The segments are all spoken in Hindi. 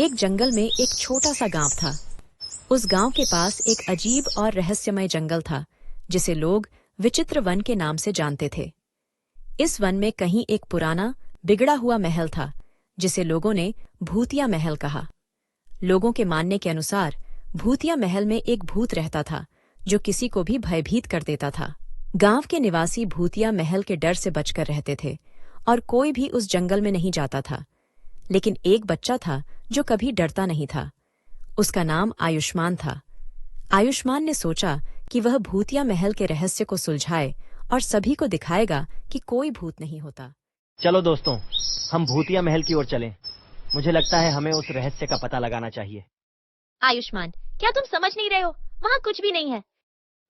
एक जंगल में एक छोटा सा गांव था। उस गांव के पास एक अजीब और रहस्यमय जंगल था जिसे लोग विचित्र वन के नाम से जानते थे। इस वन में कहीं एक पुराना बिगड़ा हुआ महल था जिसे लोगों ने भूतिया महल कहा। लोगों के मानने के अनुसार भूतिया महल में एक भूत रहता था जो किसी को भी भयभीत कर देता था। गांव के निवासी भूतिया महल के डर से बचकर रहते थे और कोई भी उस जंगल में नहीं जाता था। लेकिन एक बच्चा था जो कभी डरता नहीं था। उसका नाम आयुष्मान था। आयुष्मान ने सोचा कि वह भूतिया महल के रहस्य को सुलझाए और सभी को दिखाएगा कि कोई भूत नहीं होता। चलो दोस्तों, हम भूतिया महल की ओर चलें। मुझे लगता है हमें उस रहस्य का पता लगाना चाहिए। आयुष्मान, क्या तुम समझ नहीं रहे हो? वहाँ कुछ भी नहीं है।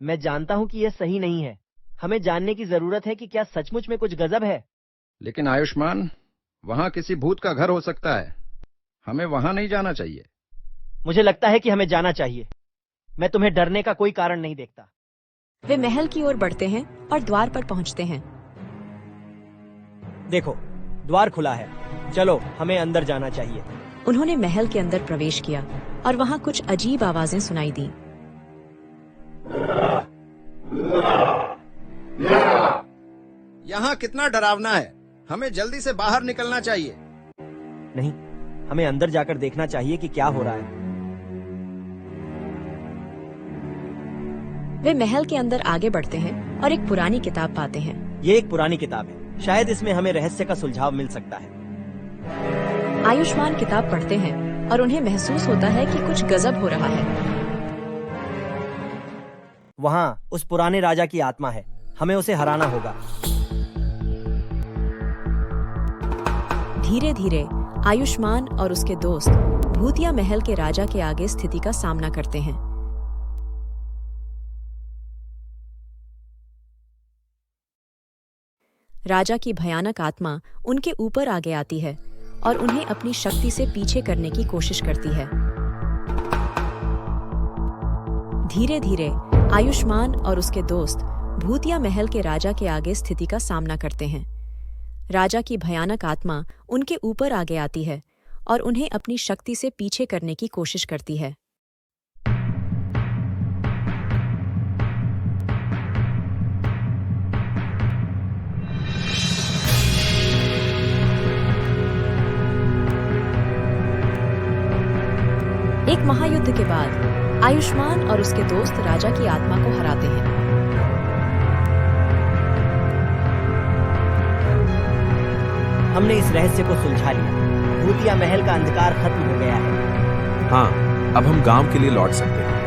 मैं जानता हूँ कि यह सही नहीं है। हमें जानने की जरूरत है कि क्या सचमुच में कुछ गजब है। लेकिन आयुष्मान, वहाँ किसी भूत का घर हो सकता है। हमें वहाँ नहीं जाना चाहिए। मुझे लगता है कि हमें जाना चाहिए। मैं तुम्हें डरने का कोई कारण नहीं देखता। वे महल की ओर बढ़ते हैं और द्वार पर पहुंचते हैं। देखो, द्वार खुला है। चलो, हमें अंदर जाना चाहिए। उन्होंने महल के अंदर प्रवेश किया और वहां कुछ अजीब आवाजें सुनाई दी। यहाँ कितना डरावना है। हमें जल्दी से बाहर निकलना चाहिए। नहीं, हमें अंदर जाकर देखना चाहिए कि क्या हो रहा है। वे महल के अंदर आगे बढ़ते हैं और एक पुरानी किताब पाते हैं। ये एक पुरानी किताब है। शायद इसमें हमें रहस्य का सुलझाव मिल सकता है। आयुष्मान किताब पढ़ते हैं और उन्हें महसूस होता है कि कुछ गजब हो रहा है। वहाँ उस पुराने राजा की आत्मा है। हमें उसे हराना होगा। धीरे धीरे आयुष्मान और उसके दोस्त भूतिया महल के राजा के आगे स्थिति का सामना करते हैं। राजा की भयानक आत्मा उनके ऊपर आगे आती है और उन्हें अपनी शक्ति से पीछे करने की कोशिश करती है। धीरे धीरे आयुष्मान और उसके दोस्त भूतिया महल के राजा के आगे स्थिति का सामना करते हैं। राजा की भयानक आत्मा उनके ऊपर आगे आती है और उन्हें अपनी शक्ति से पीछे करने की कोशिश करती है। एक महायुद्ध के बाद आयुष्मान और उसके दोस्त राजा की आत्मा को हराते हैं। हमने इस रहस्य को सुलझा लिया। भूतिया महल का अंधकार खत्म हो गया है। हाँ, अब हम गांव के लिए लौट सकते हैं।